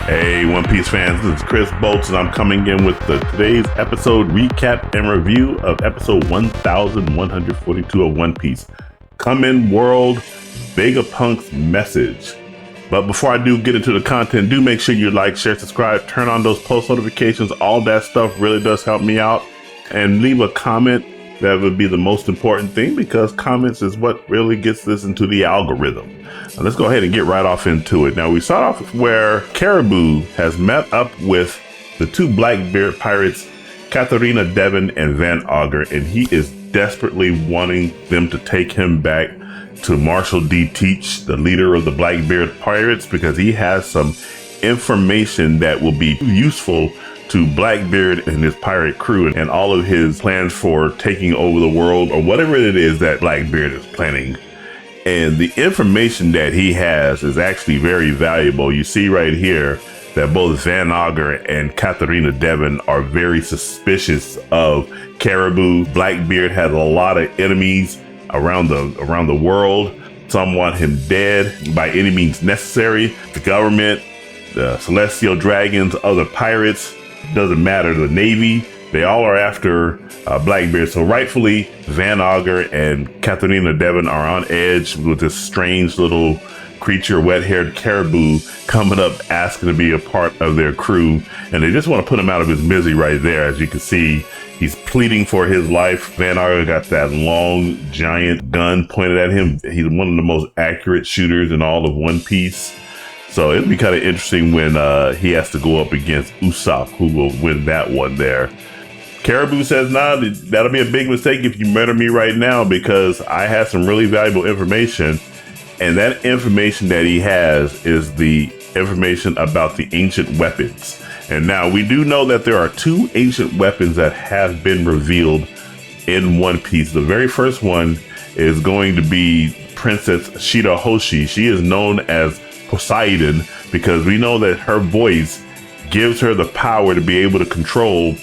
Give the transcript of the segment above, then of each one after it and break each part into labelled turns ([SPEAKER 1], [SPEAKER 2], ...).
[SPEAKER 1] Hey, One Piece fans, this is Chris Bolts, and I'm coming in with today's episode recap and review of episode 1142 of One Piece. Come in world, Vegapunk's message. But before I do get into the content, do make sure you like, share, subscribe, turn on those post notifications. All that stuff really does help me out. And leave a comment. That would be the most important thing, because comments is what really gets this into the algorithm. Now let's go ahead and get right off into it. Now we start off where Caribou has met up with the two Blackbeard pirates, Katharina Devon and Van Augur, and he is desperately wanting them to take him back to Marshal D. Teach, the leader of the Blackbeard pirates, because he has some information that will be useful to Blackbeard and his pirate crew and all of his plans for taking over the world, or whatever it is that Blackbeard is planning. And the information that he has is actually very valuable. You see right here that both Van Augur and Katharina Devon are very suspicious of Caribou. Blackbeard has a lot of enemies around the world. Some want him dead by any means necessary. The government, the celestial dragons, other pirates, doesn't matter, the Navy, they all are after Blackbeard. So rightfully, Van Augur and Katharina Devon are on edge with this strange little creature, wet-haired Caribou, coming up asking to be a part of their crew. And they just want to put him out of his misery right there. As you can see, he's pleading for his life. Van Augur got that long, giant gun pointed at him. He's one of the most accurate shooters in all of One Piece. So it'll be kind of interesting when he has to go up against Usopp, who will win that one there. Caribou says, nah, that'll be a big mistake if you murder me right now, because I have some really valuable information. And that information that he has is the information about the ancient weapons. And now we do know that there are two ancient weapons that have been revealed in One Piece. The very first one is going to be Princess Shirahoshi. She is known as Poseidon, because we know that her voice gives her the power to be able to control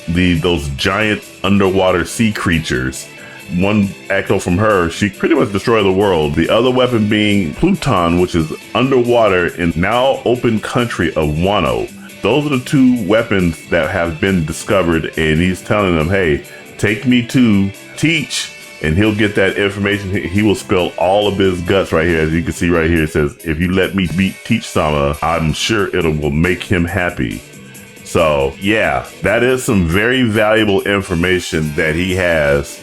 [SPEAKER 1] those giant underwater sea creatures. One echo from her, she pretty much destroyed the world. The other weapon being Pluton, which is underwater in now open country of Wano. Those are the two weapons that have been discovered, and he's telling them, hey, take me to Teach, and he'll get that information. He will spill all of his guts right here. As you can see right here, it says, if you let me beat Teach-sama, I'm sure it will make him happy. So yeah, that is some very valuable information that he has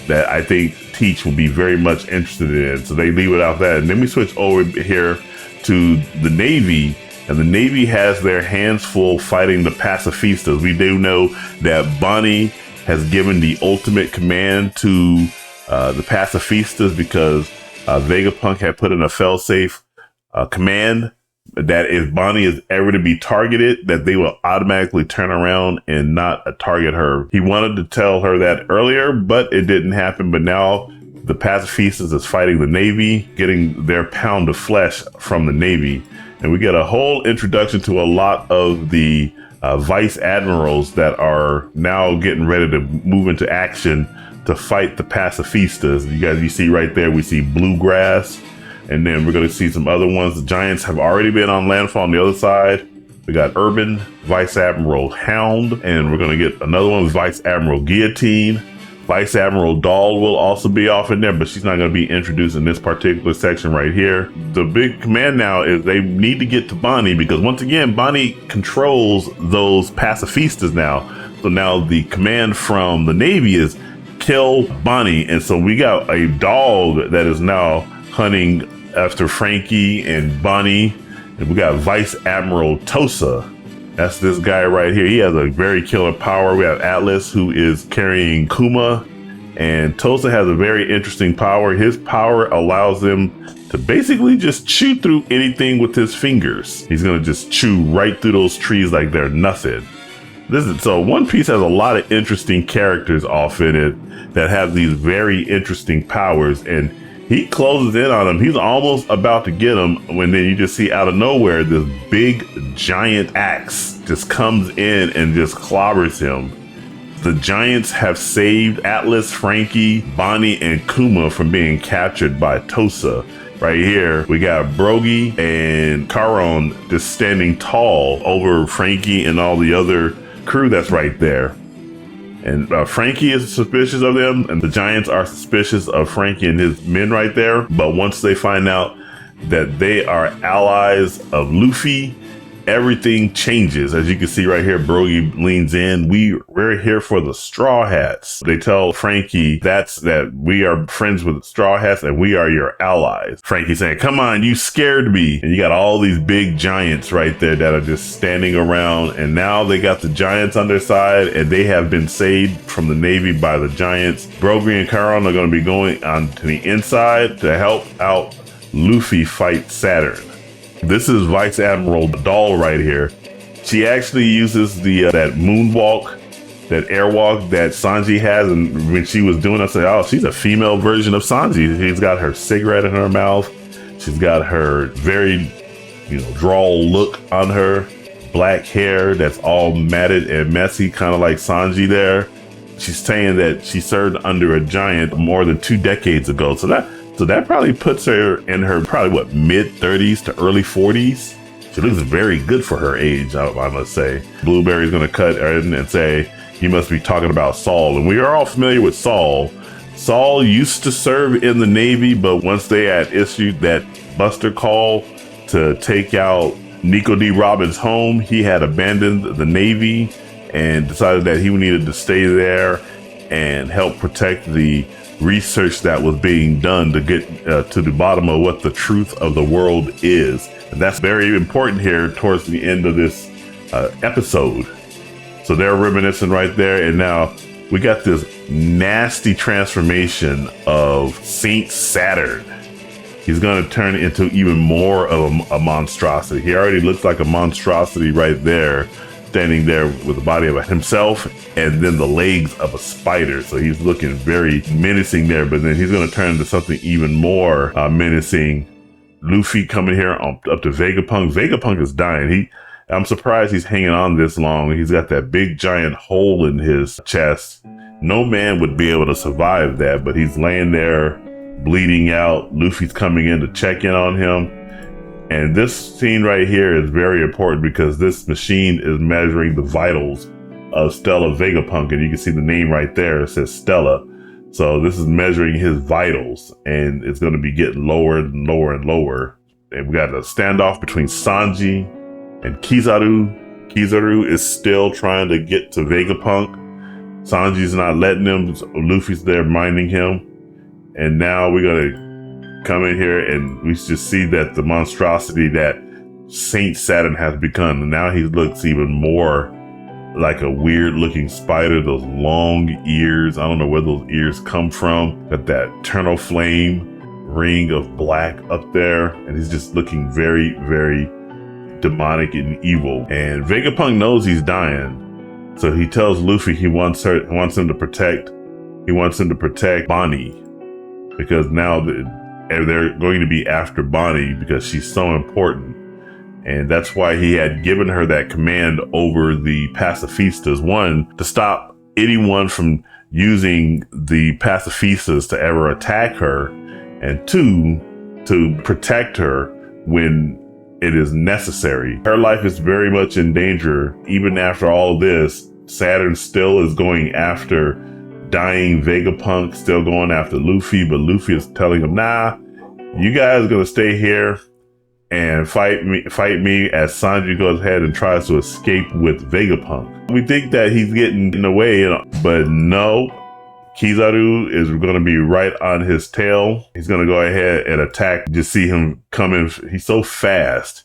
[SPEAKER 1] that I think Teach will be very much interested in. So they leave it out that. And then we switch over here to the Navy. And the Navy has their hands full fighting the pacifistas. We do know that Bonnie has given the ultimate command to the pacifistas, because Vegapunk had put in a fail-safe command that if Bonnie is ever to be targeted, that they will automatically turn around and not target her. He wanted to tell her that earlier, but it didn't happen. But now the pacifistas is fighting the Navy, getting their pound of flesh from the Navy. And we get a whole introduction to a lot of the vice admirals that are now getting ready to move into action to fight the pacifistas. You see right there, we see Bluegrass, and then we're going to see some other ones. The Giants have already been on landfall on the other side. We got Urban, Vice Admiral Hound, and we're going to get another one with Vice Admiral Guillotine. Vice Admiral Dahl will also be off in there, but she's not going to be introduced in this particular section right here. The big command now is they need to get to Bonnie, because once again, Bonnie controls those pacifistas now. So now the command from the Navy is kill Bonnie. And so we got a dog that is now hunting after Frankie and Bonnie. And we got Vice Admiral Tosa. That's this guy right here. He has a very killer power. We have Atlas, who is carrying Kuma, and Tosa has a very interesting power. His power allows him to basically just chew through anything with his fingers. He's gonna just chew right through those trees like they're nothing. So One Piece has a lot of interesting characters off in it that have these very interesting powers, and he closes in on him. He's almost about to get him when then you just see out of nowhere this big giant axe just comes in and just clobbers him. The Giants have saved Atlas, Frankie, Bonnie, and Kuma from being captured by Tosa. right here, we got Brogy and Charon just standing tall over Frankie and all the other crew that's right there. And Frankie is suspicious of them, and the Giants are suspicious of Frankie and his men right there. But once they find out that they are allies of Luffy, everything changes. As you can see right here, Brogy leans in. We're here for the Straw Hats. They tell Frankie that we are friends with the Straw Hats and we are your allies. Frankie saying, come on, you scared me. And you got all these big giants right there that are just standing around. And now they got the giants on their side and they have been saved from the Navy by the giants. Brogy and Charon are going to be going on to the inside to help out Luffy fight Saturn. This is Vice Admiral Doll right here. She actually uses the that moonwalk, that airwalk that Sanji has, and when she was doing it, I said, oh, she's a female version of Sanji. She's got her cigarette in her mouth. She's got her very, drawl look on her, black hair that's all matted and messy, kind of like Sanji there. She's saying that she served under a giant more than 2 decades ago. So that probably puts her in her probably mid-30s to early 40s. She looks very good for her age, I must say. Blueberry's gonna cut in and say, you must be talking about Saul. And we are all familiar with Saul. Saul used to serve in the Navy, but once they had issued that buster call to take out Nico D. Robbins' home, he had abandoned the Navy and decided that he needed to stay there and help protect the research that was being done to get to the bottom of what the truth of the world is. And that's very important here towards the end of this episode. So they're reminiscing right there. And now we got this nasty transformation of Saint Saturn. He's going to turn into even more of a monstrosity. He already looks like a monstrosity right there, standing there with the body of himself and then the legs of a spider. So he's looking very menacing there, but then he's going to turn into something even more menacing. Luffy coming here up to Vegapunk. Vegapunk is dying. I'm surprised he's hanging on this long. He's got that big giant hole in his chest. No man would be able to survive that, but he's laying there bleeding out. Luffy's coming in to check in on him. And this scene right here is very important because this machine is measuring the vitals of Stella Vegapunk. And you can see the name right there. It says Stella. So this is measuring his vitals, and it's going to be getting lower and lower and lower. And we got a standoff between Sanji and Kizaru. Kizaru is still trying to get to Vegapunk. Sanji's not letting him. Luffy's there minding him. And now we're going to come in here and we just see that the monstrosity that Saint Saturn has become. And now he looks even more like a weird looking spider, those long ears. I don't know where those ears come from. Got that eternal flame ring of black up there. And he's just looking very, very demonic and evil. And Vegapunk knows he's dying. So he tells Luffy he wants him to protect Bonnie. Because now they're going to be after Bonnie because she's so important. And that's why he had given her that command over the pacifistas. 1, to stop anyone from using the pacifistas to ever attack her. And 2, to protect her when it is necessary. Her life is very much in danger. Even after all this, Saturn still is going after dying Vegapunk, still going after Luffy, but Luffy is telling him, nah, you guys are going to stay here and fight me as Sanji goes ahead and tries to escape with Vegapunk. We think that he's getting in the way, but no, Kizaru is going to be right on his tail. He's going to go ahead and attack. Just see him coming. He's so fast.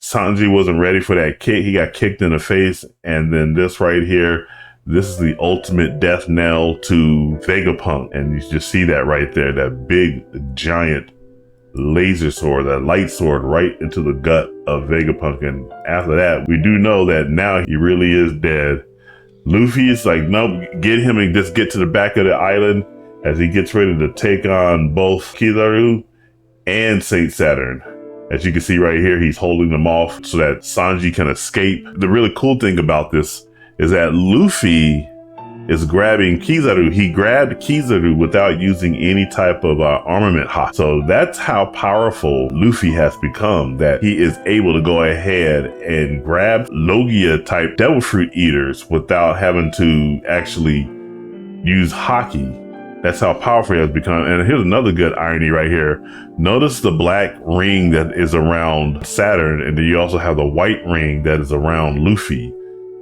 [SPEAKER 1] Sanji wasn't ready for that kick. He got kicked in the face. And then this right here, this is the ultimate death knell to Vegapunk. And you just see that right there, that big giant laser sword, that light sword right into the gut of Vegapunk. And after that, we do know that now he really is dead. Luffy is like, nope, get him and just get to the back of the island as he gets ready to take on both Kizaru and Saint Saturn. As you can see right here, he's holding them off so that Sanji can escape. The really cool thing about this is that Luffy is grabbing Kizaru. He grabbed Kizaru without using any type of armament. So that's how powerful Luffy has become, that he is able to go ahead and grab Logia type devil fruit eaters without having to actually use haki. That's how powerful he has become. And here's another good irony right here. Notice the black ring that is around Saturn, and then you also have the white ring that is around Luffy.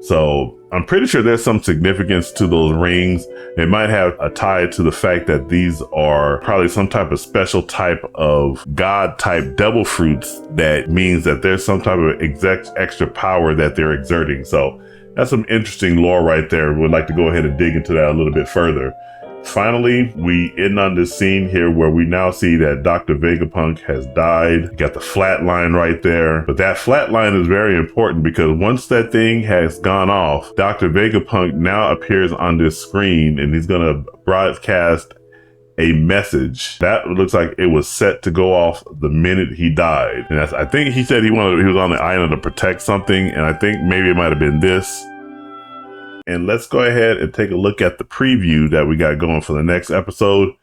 [SPEAKER 1] So I'm pretty sure there's some significance to those rings. It might have a tie to the fact that these are probably some type of special type of god type devil fruits. That means that there's some type of extra power that they're exerting. So that's some interesting lore right there. We'd like to go ahead and dig into that a little bit further. Finally, we end on this scene here where we now see that Dr. Vegapunk has died. You got the flat line right there. But that flat line is very important because once that thing has gone off, Dr. Vegapunk now appears on this screen and he's going to broadcast a message that looks like it was set to go off the minute he died. And I think he said he was on the island to protect something. And I think maybe it might have been this. And let's go ahead and take a look at the preview that we got going for the next episode.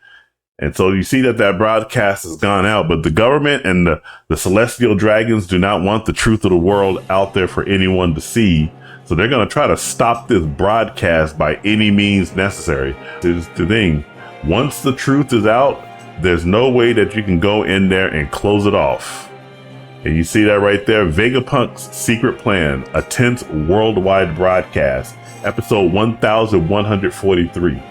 [SPEAKER 1] And so you see that broadcast has gone out, but the government and the celestial dragons do not want the truth of the world out there for anyone to see. So they're going to try to stop this broadcast by any means necessary. Here's the thing. Once the truth is out, there's no way that you can go in there and close it off. And you see that right there, Vegapunk's secret plan, a tense worldwide broadcast, episode 1143.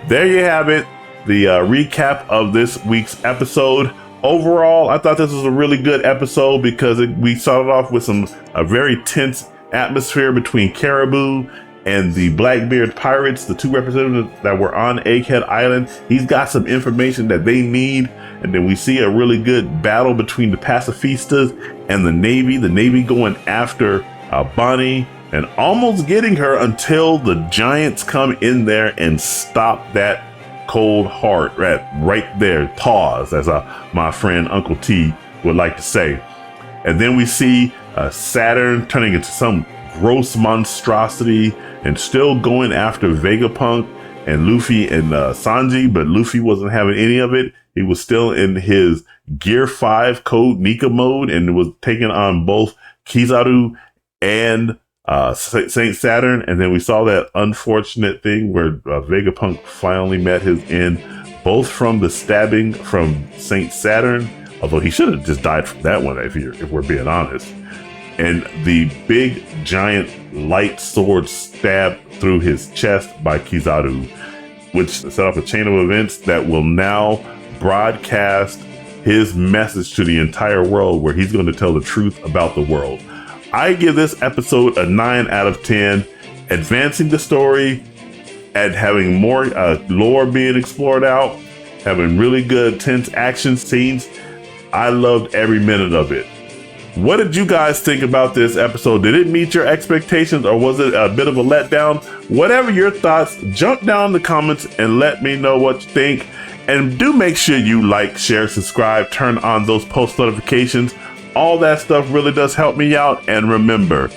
[SPEAKER 1] There you have it, the recap of this week's episode. Overall, I thought this was a really good episode because we started off with a very tense atmosphere between Caribou and the Blackbeard pirates, the two representatives that were on Egghead Island. He's got some information that they need. And then we see a really good battle between the pacifistas and the Navy going after Bonnie and almost getting her until the giants come in there and stop that cold heart right there. Pause, as my friend Uncle T would like to say. And then we see Saturn turning into some gross monstrosity and still going after Vegapunk and Luffy and Sanji, but Luffy wasn't having any of it. He was still in his Gear 5 Code Nika mode and was taking on both Kizaru and Saint Saturn. And then we saw that unfortunate thing where Vegapunk finally met his end, both from the stabbing from Saint Saturn, although he should have just died from that one if we're being honest, and the big giant light sword stab through his chest by Kizaru, which set off a chain of events that will now broadcast his message to the entire world, where he's going to tell the truth about the world. I give this episode a 9 out of 10, advancing the story and having more lore being explored out, having really good tense action scenes. I loved every minute of it. What did you guys think about this episode? Did it meet your expectations or was it a bit of a letdown? Whatever your thoughts, jump down in the comments and let me know what you think. And do make sure you like, share, subscribe, turn on those post notifications. All that stuff really does help me out. And remember,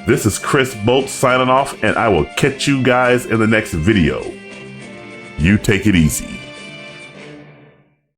[SPEAKER 1] this is Chris Bolt signing off, and I will catch you guys in the next video. You take it easy.